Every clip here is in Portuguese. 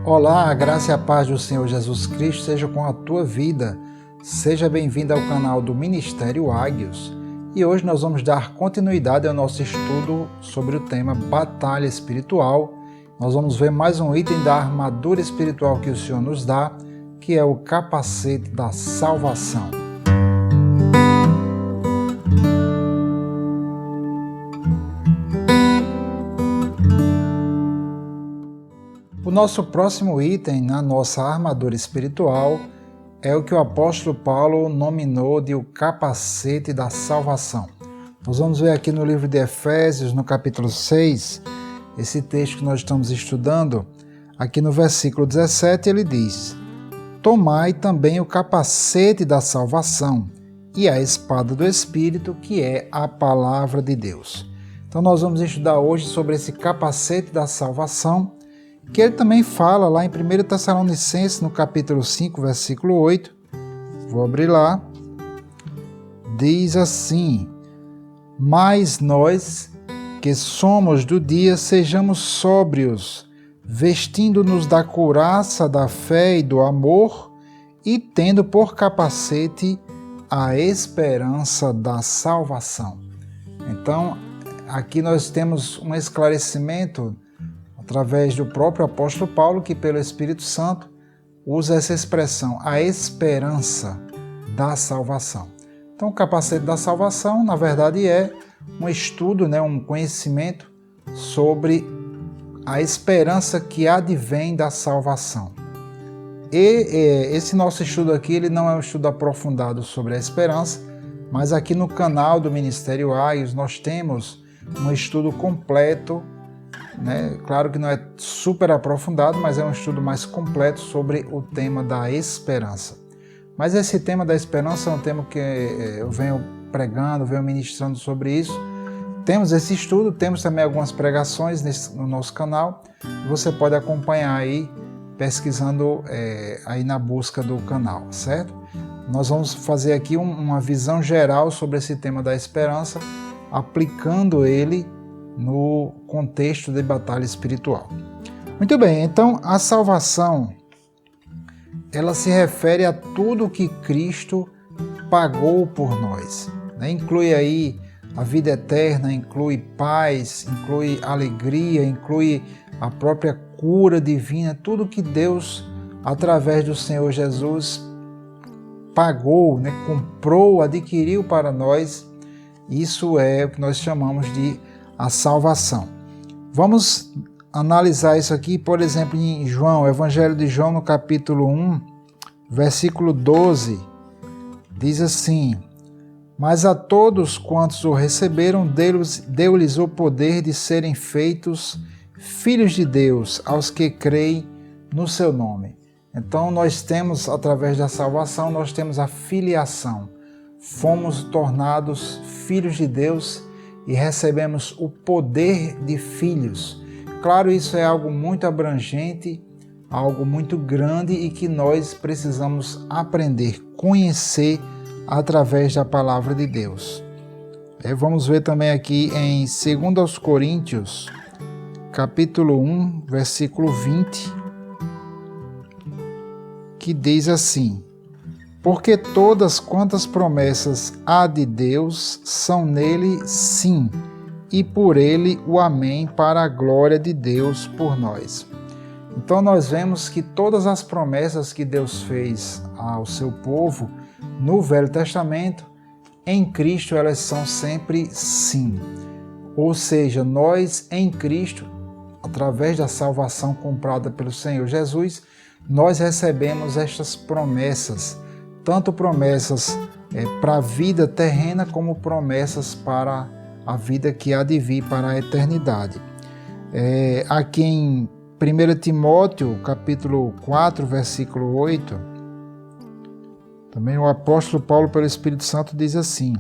Olá, a graça e a paz do Senhor Jesus Cristo seja com a tua vida. Seja bem-vindo ao canal do Ministério Águios. E hoje nós vamos dar continuidade ao nosso estudo sobre o tema Batalha Espiritual. Nós vamos ver mais um item da armadura espiritual que o Senhor nos dá, que é o capacete da salvação. O nosso próximo item na nossa armadura espiritual é o que o apóstolo Paulo nominou de o capacete da salvação. Nós vamos ver aqui no livro de Efésios, no capítulo 6, esse texto que nós estamos estudando. Aqui no versículo 17 ele diz: tomai também o capacete da salvação e a espada do Espírito, que é a palavra de Deus. Então nós vamos estudar hoje sobre esse capacete da salvação, que ele também fala lá em 1 Tessalonicenses, no capítulo 5, versículo 8. Vou abrir lá. Diz assim: mas nós, que somos do dia, sejamos sóbrios, vestindo-nos da couraça da fé e do amor, e tendo por capacete a esperança da salvação. Então, aqui nós temos um esclarecimento através do próprio apóstolo Paulo, que pelo Espírito Santo usa essa expressão, a esperança da salvação. Então, o capacete da salvação, na verdade, é um estudo, um conhecimento sobre a esperança que advém da salvação. E esse nosso estudo aqui, ele não é um estudo aprofundado sobre a esperança, mas aqui no canal do Ministério Águios nós temos um estudo completo. Claro que não é super aprofundado, mas é um estudo mais completo sobre o tema da esperança. Mas esse tema da esperança é um tema que eu venho pregando, venho ministrando sobre isso. Temos esse estudo, temos também algumas pregações no nosso canal. Você pode acompanhar aí, pesquisando aí na busca do canal, certo? Nós vamos fazer aqui uma visão geral sobre esse tema da esperança, aplicando ele no contexto de batalha espiritual. Muito bem, então a salvação, ela se refere a tudo que Cristo pagou por nós. Inclui aí a vida eterna, inclui paz, inclui alegria, inclui a própria cura divina, tudo que Deus, através do Senhor Jesus, pagou, comprou, adquiriu para nós. Isso é o que nós chamamos de a salvação. Vamos analisar isso aqui, por exemplo, em João, Evangelho de João, no capítulo 1, versículo 12, diz assim: mas a todos quantos o receberam, deu-lhes o poder de serem feitos filhos de Deus, aos que creem no seu nome. Então nós temos, através da salvação, nós temos a filiação. Fomos tornados filhos de Deus e recebemos o poder de filhos. Claro, isso é algo muito abrangente, algo muito grande e que nós precisamos aprender, conhecer através da palavra de Deus. Vamos ver também aqui em 2 Coríntios, capítulo 1, versículo 20, que diz assim: porque todas quantas promessas há de Deus são nele sim, e por ele o amém, para a glória de Deus por nós. Então nós vemos que todas as promessas que Deus fez ao seu povo no Velho Testamento, em Cristo elas são sempre sim. Ou seja, nós em Cristo, através da salvação comprada pelo Senhor Jesus, nós recebemos estas promessas, tanto promessas para a vida terrena, como promessas para a vida que há de vir para a eternidade. Aqui em 1 Timóteo, capítulo 4, versículo 8, também o apóstolo Paulo, pelo Espírito Santo, diz assim: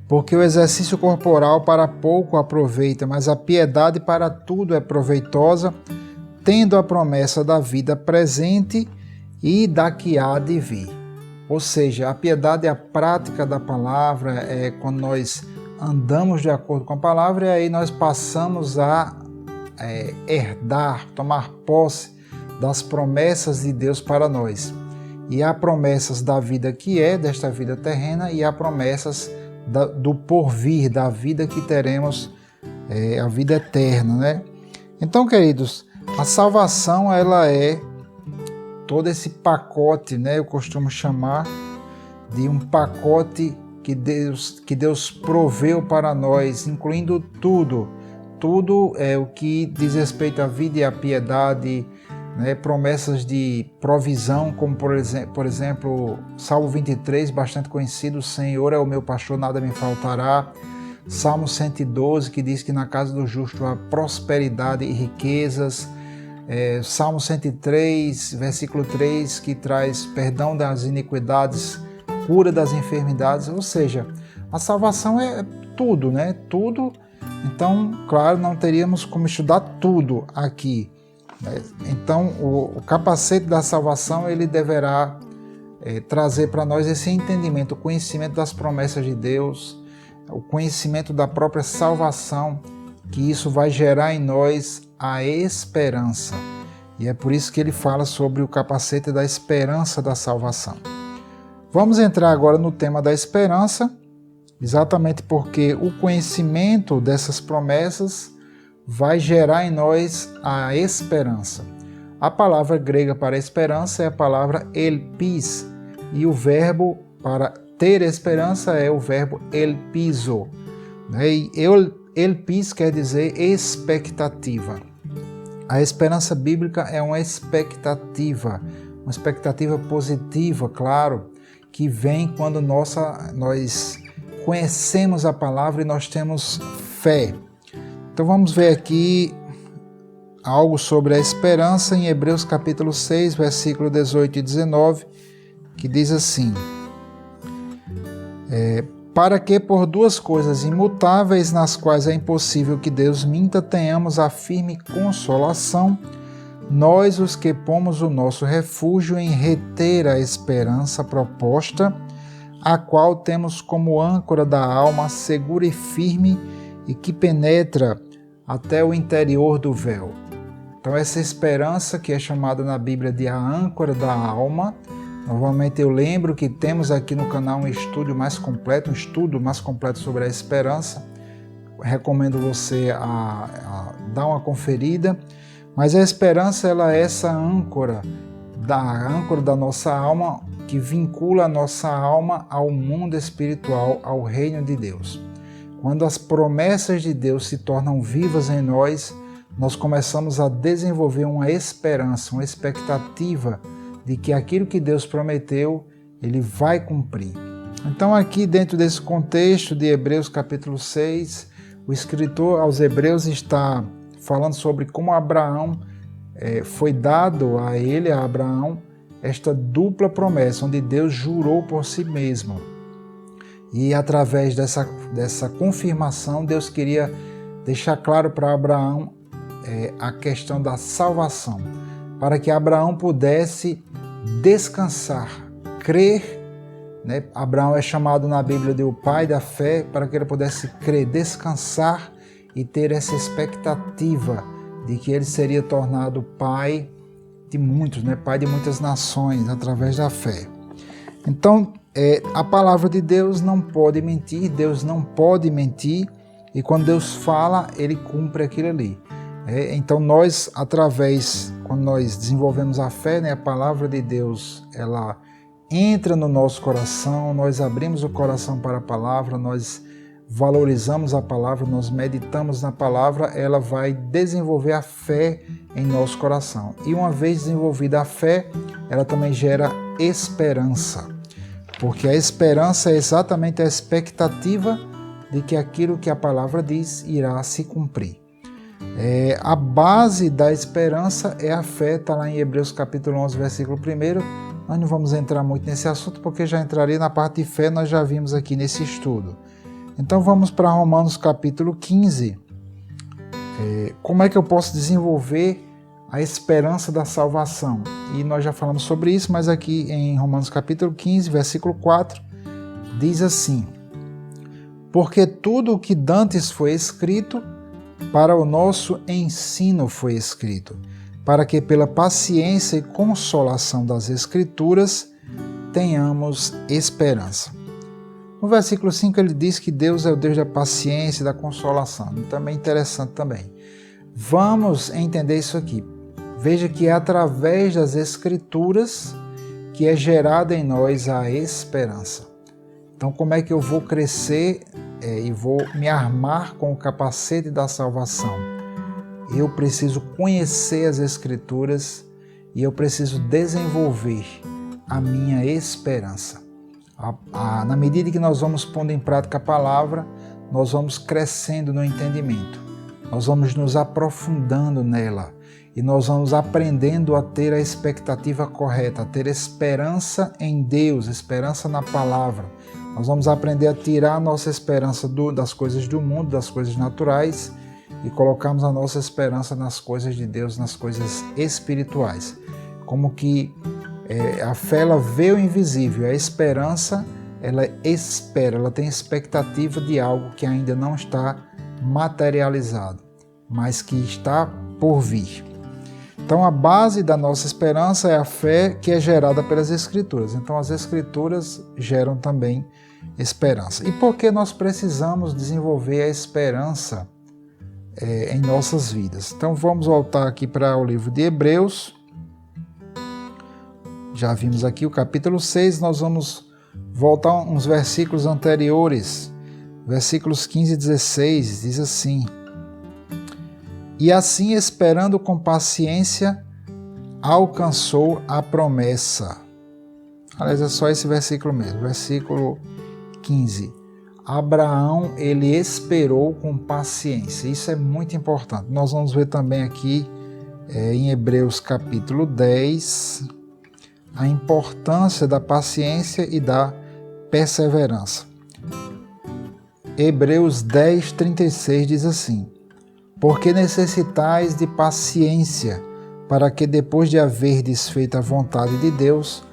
porque o exercício corporal para pouco aproveita, mas a piedade para tudo é proveitosa, tendo a promessa da vida presente e da que há de vir. Ou seja, a piedade é a prática da palavra, é quando nós andamos de acordo com a palavra, e aí nós passamos a herdar, tomar posse das promessas de Deus para nós. E há promessas da vida que é, desta vida terrena, e há promessas do porvir, da vida que teremos, a vida eterna, né? Então, queridos, a salvação, ela é todo esse pacote, né? Eu costumo chamar de um pacote que Deus proveu para nós, incluindo tudo é o que diz respeito à vida e à piedade, né? Promessas de provisão, como por exemplo, Salmo 23, bastante conhecido: o Senhor é o meu pastor, nada me faltará. Salmo 112, que diz que na casa do justo há prosperidade e riquezas. Salmo 103, versículo 3, que traz perdão das iniquidades, cura das enfermidades. Ou seja, a salvação é tudo, né? Tudo. Então, claro, não teríamos como estudar tudo aqui. Então, o capacete da salvação, ele deverá trazer para nós esse entendimento, o conhecimento das promessas de Deus, o conhecimento da própria salvação, que isso vai gerar em nós a esperança. E é por isso que ele fala sobre o capacete da esperança da salvação. Vamos entrar agora no tema da esperança, exatamente porque o conhecimento dessas promessas vai gerar em nós a esperança. A palavra grega para esperança é a palavra elpis, e o verbo para ter esperança é o verbo elpizo. E elpis quer dizer expectativa. A esperança bíblica é uma expectativa positiva, claro, que vem quando nós conhecemos a palavra e nós temos fé. Então vamos ver aqui algo sobre a esperança em Hebreus capítulo 6, versículo 18 e 19, que diz assim: para que por duas coisas imutáveis, nas quais é impossível que Deus minta, tenhamos a firme consolação, nós os que pomos o nosso refúgio em reter a esperança proposta, a qual temos como âncora da alma segura e firme, e que penetra até o interior do véu. Então essa esperança, que é chamada na Bíblia de a âncora da alma, novamente eu lembro que temos aqui no canal um estudo mais completo sobre a esperança. Recomendo você a dar uma conferida. Mas a esperança, ela é essa âncora da nossa alma, que vincula a nossa alma ao mundo espiritual, ao reino de Deus. Quando as promessas de Deus se tornam vivas em nós, nós começamos a desenvolver uma esperança, uma expectativa de que aquilo que Deus prometeu, Ele vai cumprir. Então aqui dentro desse contexto de Hebreus capítulo 6, o escritor aos Hebreus está falando sobre como Abraão, foi dado a Abraão, esta dupla promessa, onde Deus jurou por si mesmo. E através dessa confirmação, Deus queria deixar claro para Abraão a questão da salvação, para que Abraão pudesse descansar, crer, né? Abraão é chamado na Bíblia de o pai da fé, para que ele pudesse crer, descansar e ter essa expectativa de que ele seria tornado pai de muitos, né? Pai de muitas nações, através da fé. Então, a palavra de Deus não pode mentir, Deus não pode mentir, e quando Deus fala, Ele cumpre aquilo ali. Então quando nós desenvolvemos a fé, né, a palavra de Deus, ela entra no nosso coração, nós abrimos o coração para a palavra, nós valorizamos a palavra, nós meditamos na palavra, ela vai desenvolver a fé em nosso coração. E uma vez desenvolvida a fé, ela também gera esperança, porque a esperança é exatamente a expectativa de que aquilo que a palavra diz irá se cumprir. A base da esperança é a fé, está lá em Hebreus capítulo 11, versículo 1. Nós não vamos entrar muito nesse assunto, porque já entraria na parte de fé, nós já vimos aqui nesse estudo. Então vamos para Romanos capítulo 15. Como é que eu posso desenvolver a esperança da salvação? E nós já falamos sobre isso, mas aqui em Romanos capítulo 15, versículo 4, diz assim: porque tudo o que dantes foi escrito, para o nosso ensino foi escrito. para que pela paciência e consolação das Escrituras tenhamos esperança. No versículo 5 ele diz que Deus é o Deus da paciência e da consolação. Também é interessante também. Vamos entender isso aqui. Veja que é através das Escrituras que é gerada em nós a esperança. Então, como é que eu vou crescer e vou me armar com o capacete da salvação? Eu preciso conhecer as Escrituras e eu preciso desenvolver a minha esperança. Na medida que nós vamos pondo em prática a palavra, nós vamos crescendo no entendimento, nós vamos nos aprofundando nela e nós vamos aprendendo a ter a expectativa correta, a ter esperança em Deus, esperança na palavra. Nós vamos aprender a tirar a nossa esperança das coisas do mundo, das coisas naturais e colocarmos a nossa esperança nas coisas de Deus, nas coisas espirituais. Como que a fé ela vê o invisível, a esperança ela espera, ela tem expectativa de algo que ainda não está materializado, mas que está por vir. Então a base da nossa esperança é a fé que é gerada pelas Escrituras. Então as Escrituras geram também esperança. E por que nós precisamos desenvolver a esperança em nossas vidas? Então vamos voltar aqui para o livro de Hebreus. Já vimos aqui o capítulo 6, nós vamos voltar uns versículos anteriores. Versículos 15 e 16 diz assim: E assim, esperando com paciência, alcançou a promessa. Aliás, é só esse versículo mesmo, versículo 15. Abraão, ele esperou com paciência. Isso é muito importante. Nós vamos ver também aqui em Hebreus capítulo 10, a importância da paciência e da perseverança. Hebreus 10, 36 diz assim: Porque necessitais de paciência, para que depois de haver desfeito a vontade de Deus,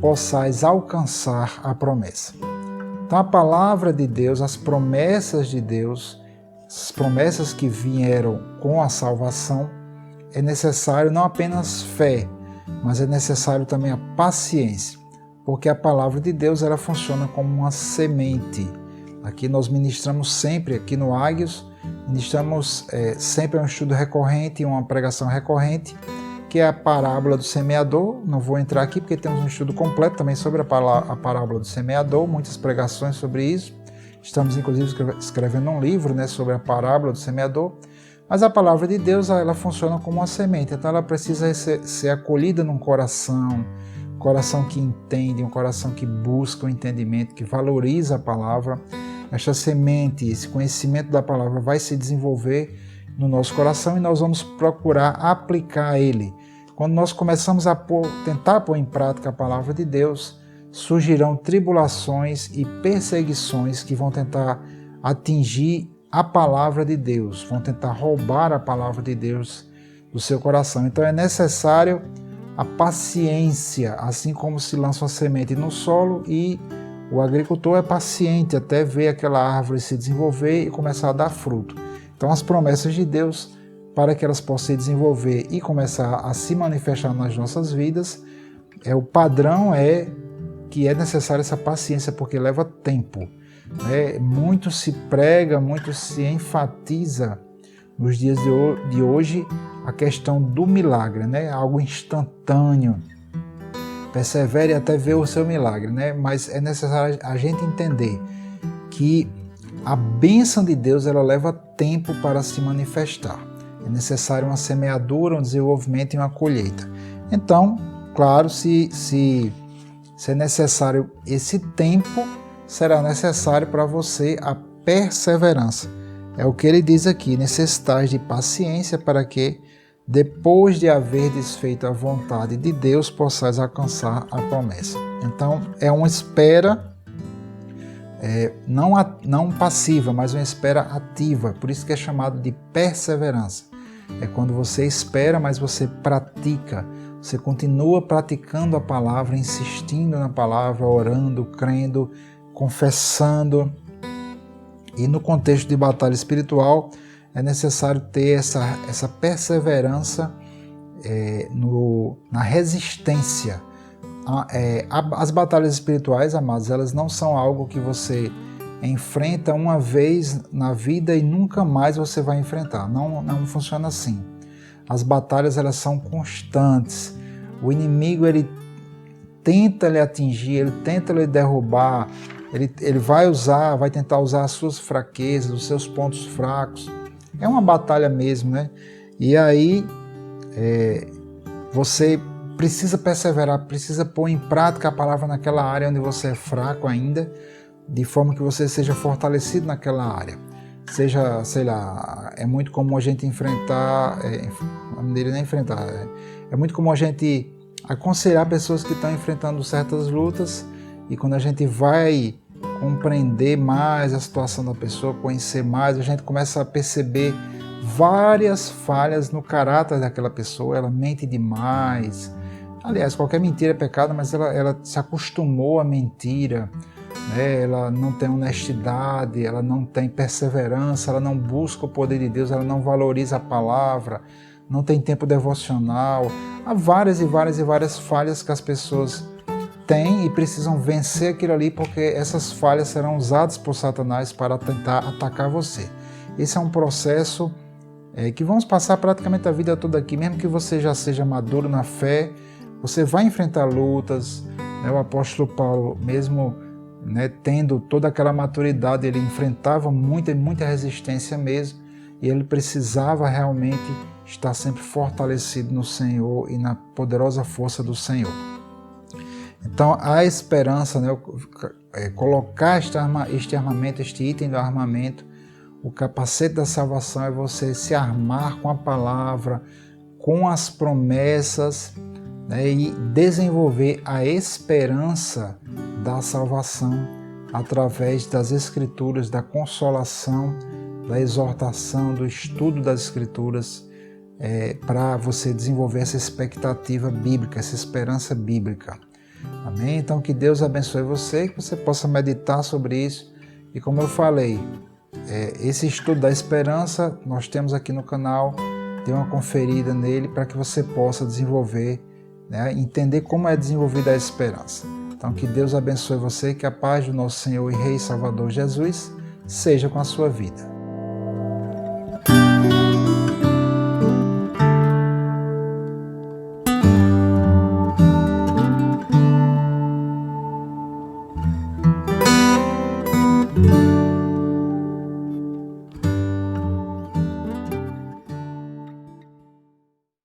possais alcançar a promessa. Então a palavra de Deus, as promessas de Deus, as promessas que vieram com a salvação, é necessário não apenas fé, mas é necessário também a paciência, porque a palavra de Deus ela funciona como uma semente. Aqui nós ministramos sempre, aqui no Águios, ministramos sempre um estudo recorrente, uma pregação recorrente, que é a parábola do semeador. Não vou entrar aqui porque temos um estudo completo também sobre a parábola do semeador, muitas pregações sobre isso. Estamos inclusive escrevendo um livro sobre a parábola do semeador. Mas a palavra de Deus ela funciona como uma semente, então ela precisa ser acolhida num coração que entende, um coração que busca o entendimento, que valoriza a palavra. Esta semente, esse conhecimento da palavra vai se desenvolver no nosso coração e nós vamos procurar aplicar ele. Quando nós começamos a tentar pôr em prática a palavra de Deus, surgirão tribulações e perseguições que vão tentar atingir a palavra de Deus, vão tentar roubar a palavra de Deus do seu coração. Então é necessário a paciência, assim como se lança uma semente no solo e o agricultor é paciente até ver aquela árvore se desenvolver e começar a dar fruto. Então as promessas de Deus, para que elas possam se desenvolver e começar a se manifestar nas nossas vidas, o padrão é que é necessária essa paciência, porque leva tempo. Muito se prega, muito se enfatiza nos dias de hoje a questão do milagre, algo instantâneo. Persevere até ver o seu milagre, mas é necessário a gente entender que a bênção de Deus ela leva tempo para se manifestar. É necessário uma semeadura, um desenvolvimento e uma colheita. Então, claro, se é necessário esse tempo, será necessário para você a perseverança. É o que ele diz aqui: necessitais de paciência para que, depois de haver desfeito a vontade de Deus, possais alcançar a promessa. Então, é uma espera não passiva, mas uma espera ativa. Por isso que é chamado de perseverança. É quando você espera, mas você pratica. Você continua praticando a palavra, insistindo na palavra, orando, crendo, confessando. E no contexto de batalha espiritual, é necessário ter essa perseverança na resistência. As batalhas espirituais, amados, elas não são algo que você enfrenta uma vez na vida e nunca mais você vai enfrentar. Não funciona assim. As batalhas, elas são constantes. O inimigo, ele tenta lhe atingir, ele tenta lhe derrubar, ele vai tentar usar as suas fraquezas, os seus pontos fracos. É uma batalha mesmo, né? E aí você precisa perseverar, precisa pôr em prática a palavra naquela área onde você é fraco ainda, de forma que você seja fortalecido naquela área. Seja, sei lá, é muito comum a gente enfrentar, é muito comum a gente aconselhar pessoas que estão enfrentando certas lutas, e quando a gente vai compreender mais a situação da pessoa, conhecer mais, a gente começa a perceber várias falhas no caráter daquela pessoa. Ela mente demais. Aliás, qualquer mentira é pecado, mas ela se acostumou à mentira, né? Ela não tem honestidade, ela não tem perseverança, ela não busca o poder de Deus, ela não valoriza a palavra, não tem tempo devocional. Há várias e várias falhas que as pessoas têm e precisam vencer aquilo ali, porque essas falhas serão usadas por Satanás para tentar atacar você. Esse é um processo que vamos passar praticamente a vida toda aqui. Mesmo que você já seja maduro na fé, você vai enfrentar lutas, né? O apóstolo Paulo, mesmo, né, tendo toda aquela maturidade, ele enfrentava muita resistência mesmo, e ele precisava realmente estar sempre fortalecido no Senhor e na poderosa força do Senhor. Então, a esperança, né, colocar este armamento, este item do armamento, o capacete da salvação, é você se armar com a palavra, com as promessas, né, e desenvolver a esperança da salvação através das Escrituras, da consolação, da exortação, do estudo das Escrituras, para você desenvolver essa expectativa bíblica, essa esperança bíblica. Amém? Então, que Deus abençoe você, que você possa meditar sobre isso. E como eu falei, esse estudo da esperança, nós temos aqui no canal, dê uma conferida nele para que você possa desenvolver, né, entender como é desenvolvida a esperança. Então, que Deus abençoe você, que a paz do nosso Senhor e Rei Salvador Jesus seja com a sua vida.